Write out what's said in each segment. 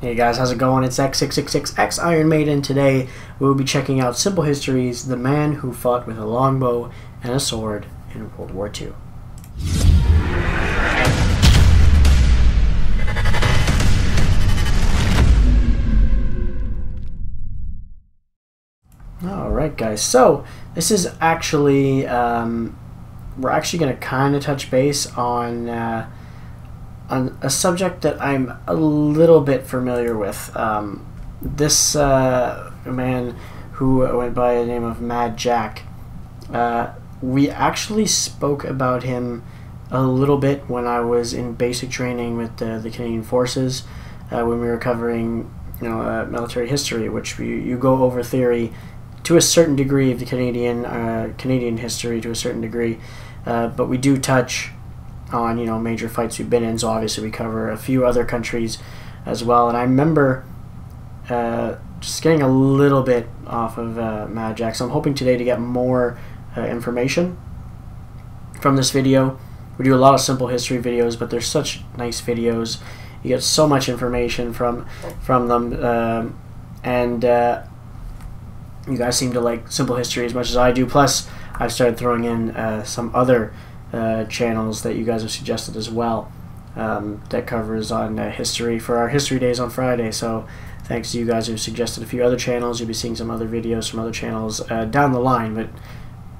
Hey guys, how's it going? It's X666X Iron Maiden. Today we will be checking out Simple History's The Man Who Fought with a Longbow and a Sword in World War II. Alright guys, so this is actually, we're actually going to kind of touch base on a subject that I'm a little bit familiar with. This man who went by the name of Mad Jack, we actually spoke about him a little bit when I was in basic training with the Canadian Forces, when we were covering military history, which you go over theory to a certain degree of the Canadian history to a certain degree, but we do touch on major fights we've been in. So obviously we cover a few other countries as well. And I remember just getting a little bit off of Mad Jack. So I'm hoping today to get more information from this video. We do a lot of simple history videos, but they're such nice videos. You get so much information from them, and you guys seem to like simple history as much as I do. Plus, I've started throwing in some other channels that you guys have suggested as well, that covers on history for our history days on Friday. So thanks to you guys who've suggested a few other channels. You'll be seeing some other videos from other channels down the line, but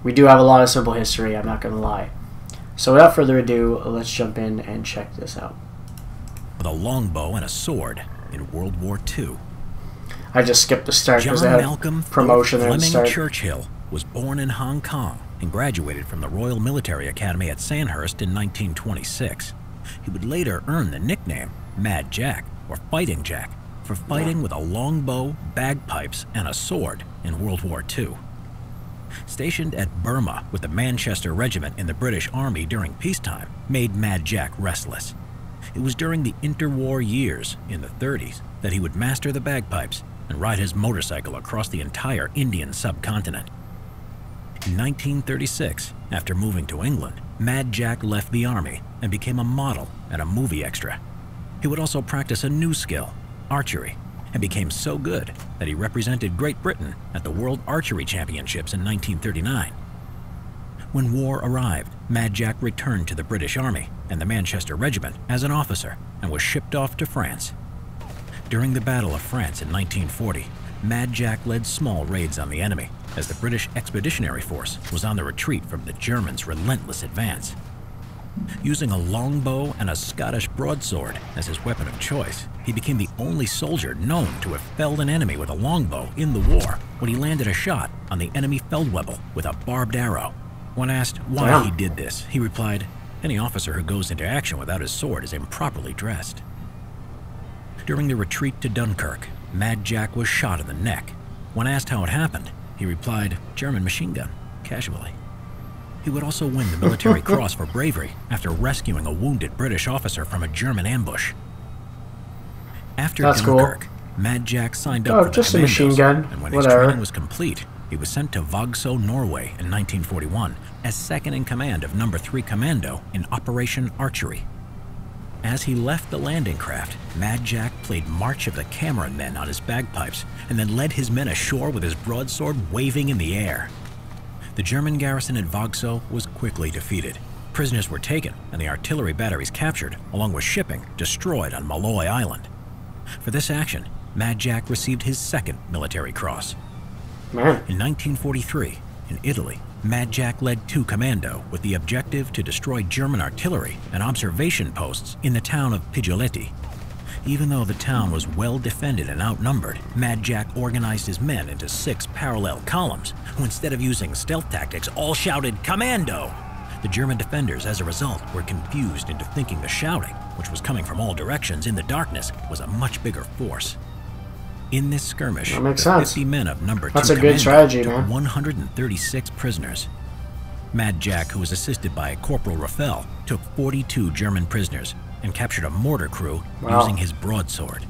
we do have a lot of simple history, I'm not going to lie. So without further ado, let's jump in and check this out. With a longbow and a sword in World War II. I just skipped the start because they John had Malcolm promotion there at the Fleming start. Churchill was born in Hong Kong and graduated from the Royal Military Academy at Sandhurst in 1926. He would later earn the nickname Mad Jack, or Fighting Jack, for fighting with a longbow, bagpipes, and a sword in World War II. Stationed at Burma with the Manchester Regiment in the British Army during peacetime made Mad Jack restless. It was during the interwar years, in the 30s, that he would master the bagpipes and ride his motorcycle across the entire Indian subcontinent. In 1936, after moving to England, Mad Jack left the army and became a model and a movie extra. He would also practice a new skill, archery, and became so good that he represented Great Britain at the World Archery Championships in 1939. When war arrived, Mad Jack returned to the British Army and the Manchester Regiment as an officer and was shipped off to France. During the Battle of France in 1940, Mad Jack led small raids on the enemy as the British Expeditionary Force was on the retreat from the Germans' relentless advance. Using a longbow and a Scottish broadsword as his weapon of choice, he became the only soldier known to have felled an enemy with a longbow in the war when he landed a shot on the enemy Feldwebel with a barbed arrow. When asked why he did this, he replied, "Any officer who goes into action without his sword is improperly dressed." During the retreat to Dunkirk, Mad Jack was shot in the neck. When asked how it happened, he replied, "German machine gun," casually. He would also win the Military Cross for bravery after rescuing a wounded British officer from a German ambush. After Dunkirk, Mad Jack signed up for the just a machine gun. And when his training was complete, he was sent to Vagsø, Norway in 1941 as second in command of No. 3 Commando in Operation Archery. As he left the landing craft, Mad Jack played March of the Cameron Men on his bagpipes and then led his men ashore with his broadsword waving in the air. The German garrison at Vagsø was quickly defeated. Prisoners were taken and the artillery batteries captured, along with shipping destroyed on Malloy Island. For this action, Mad Jack received his second military cross. In 1943, in Italy, Mad Jack led 2 Commando with the objective to destroy German artillery and observation posts in the town of Piglioletti. Even though the town was well defended and outnumbered, Mad Jack organized his men into 6 parallel columns, who instead of using stealth tactics all shouted "Commando!" The German defenders, as a result, were confused into thinking the shouting, which was coming from all directions in the darkness, was a much bigger force. In this skirmish, the 50 men of No. 2 Commando took 136 prisoners. Mad Jack, who was assisted by Corporal Raffel, took 42 German prisoners and captured a mortar crew using his broadsword.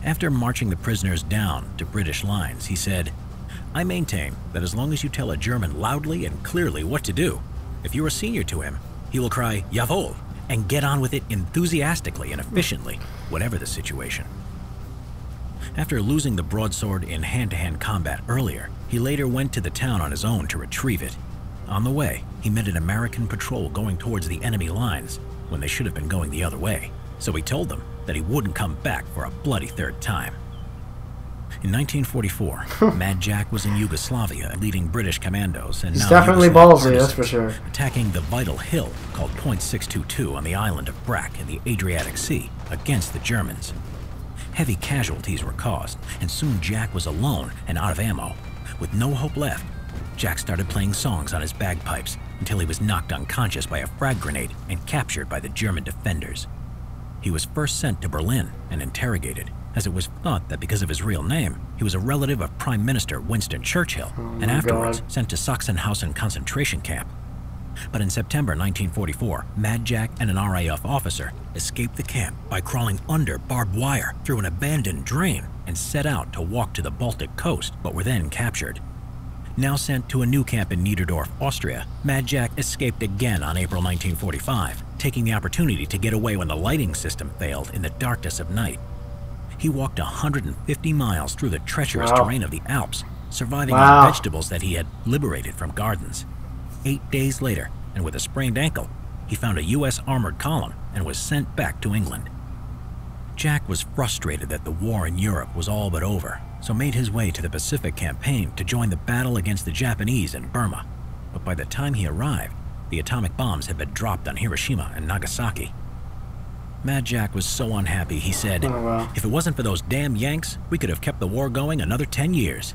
After marching the prisoners down to British lines, he said, "I maintain that as long as you tell a German loudly and clearly what to do, if you are senior to him, he will cry 'Jawohl' and get on with it enthusiastically and efficiently, whatever the situation." After losing the broadsword in hand-to-hand combat earlier, he later went to the town on his own to retrieve it. On the way, he met an American patrol going towards the enemy lines when they should have been going the other way, so he told them that he wouldn't come back for a bloody third time. In 1944, Mad Jack was in Yugoslavia leading British commandos and he's definitely ballsy, that's for sure. Attacking the vital hill called Point 622 on the island of Brac in the Adriatic Sea against the Germans. Heavy casualties were caused, and soon Jack was alone and out of ammo. With no hope left, Jack started playing songs on his bagpipes until he was knocked unconscious by a frag grenade and captured by the German defenders. He was first sent to Berlin and interrogated, as it was thought that because of his real name, he was a relative of Prime Minister Winston Churchill, and afterwards sent to Sachsenhausen concentration camp. But in September 1944, Mad Jack and an RAF officer escaped the camp by crawling under barbed wire through an abandoned drain and set out to walk to the Baltic coast, but were then captured. Now sent to a new camp in Niederdorf, Austria, Mad Jack escaped again on April 1945, taking the opportunity to get away when the lighting system failed in the darkness of night. He walked 150 miles through the treacherous terrain of the Alps, surviving on vegetables that he had liberated from gardens. 8 days later, and with a sprained ankle, he found a U.S. armored column and was sent back to England. Jack was frustrated that the war in Europe was all but over, so made his way to the Pacific Campaign to join the battle against the Japanese in Burma. But by the time he arrived, the atomic bombs had been dropped on Hiroshima and Nagasaki. Mad Jack was so unhappy, he said, "If it wasn't for those damn Yanks, we could have kept the war going another 10 years.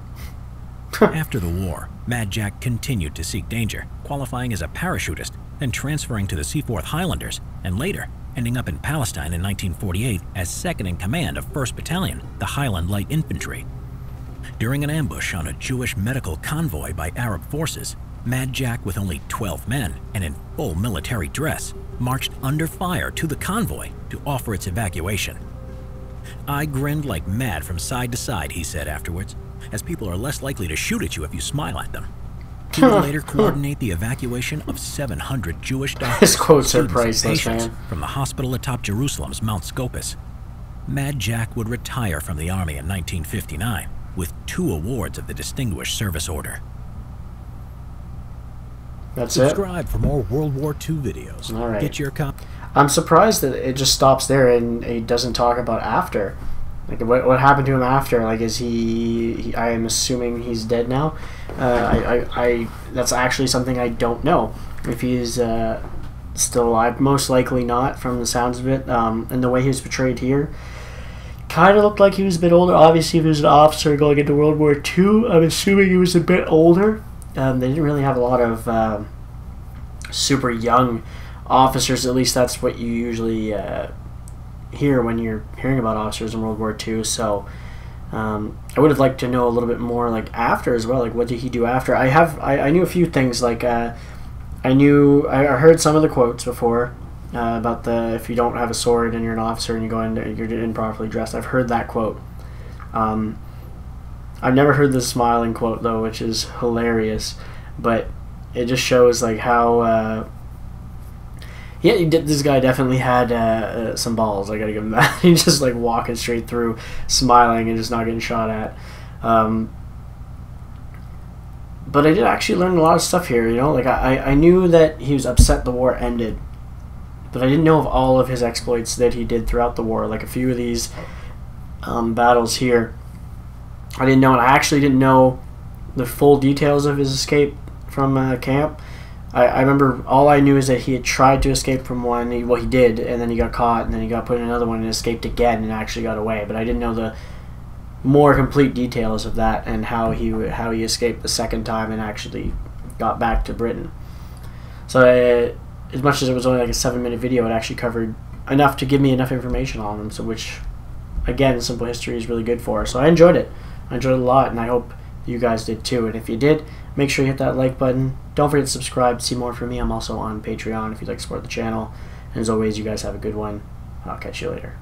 After the war, Mad Jack continued to seek danger, qualifying as a parachutist, then transferring to the Seaforth Highlanders, and later ending up in Palestine in 1948 as second in command of 1st Battalion, the Highland Light Infantry. During an ambush on a Jewish medical convoy by Arab forces, Mad Jack, with only 12 men and in full military dress, marched under fire to the convoy to offer its evacuation. "I grinned like mad from side to side," he said afterwards, "as people are less likely to shoot at you if you smile at them." He would later coordinate the evacuation of 700 Jewish doctors, his quotes are students, priceless, and patients man. from the hospital atop Jerusalem's Mount Scopus. Mad Jack would retire from the Army in 1959 with 2 awards of the Distinguished Service Order. That's Subscribe for more World War II videos. All right. Get your copy. I'm surprised that it just stops there and he doesn't talk about after. Like, what happened to him after? Like, is he I am assuming he's dead now. That's actually something I don't know. If he's still alive, most likely not, from the sounds of it. And the way he was portrayed here, kind of looked like he was a bit older. Obviously, if he was an officer going into World War II, I'm assuming he was a bit older. They didn't really have a lot of super young officers. At least that's what you usually hear when you're hearing about officers in World War II. So I would have liked to know a little bit more, like, after as well. Like, what did he do after? I knew a few things. Like, I heard some of the quotes before about the if you don't have a sword and you're an officer and you go in, you're improperly dressed. I've heard that quote. I've never heard the smiling quote though, which is hilarious. But it just shows like how. This guy definitely had some balls. I gotta give him that. He's just like walking straight through, smiling and just not getting shot at. But I did actually learn a lot of stuff here. You know, like I knew that he was upset the war ended, but I didn't know of all of his exploits that he did throughout the war. Like a few of these battles here, I didn't know, and I actually didn't know the full details of his escape from camp. I remember all I knew is that he had tried to escape from one. He did, and then he got caught, and then he got put in another one and escaped again and actually got away. But I didn't know the more complete details of that and how he escaped the second time and actually got back to Britain. So as much as it was only like a 7-minute video, it actually covered enough to give me enough information on him. So which, again, Simple History is really good for. So I enjoyed it. I enjoyed it a lot, and I hope you guys did too. And if you did, make sure you hit that like button. Don't forget to subscribe to see more from me. I'm also on Patreon if you'd like to support the channel. And as always, you guys have a good one. I'll catch you later.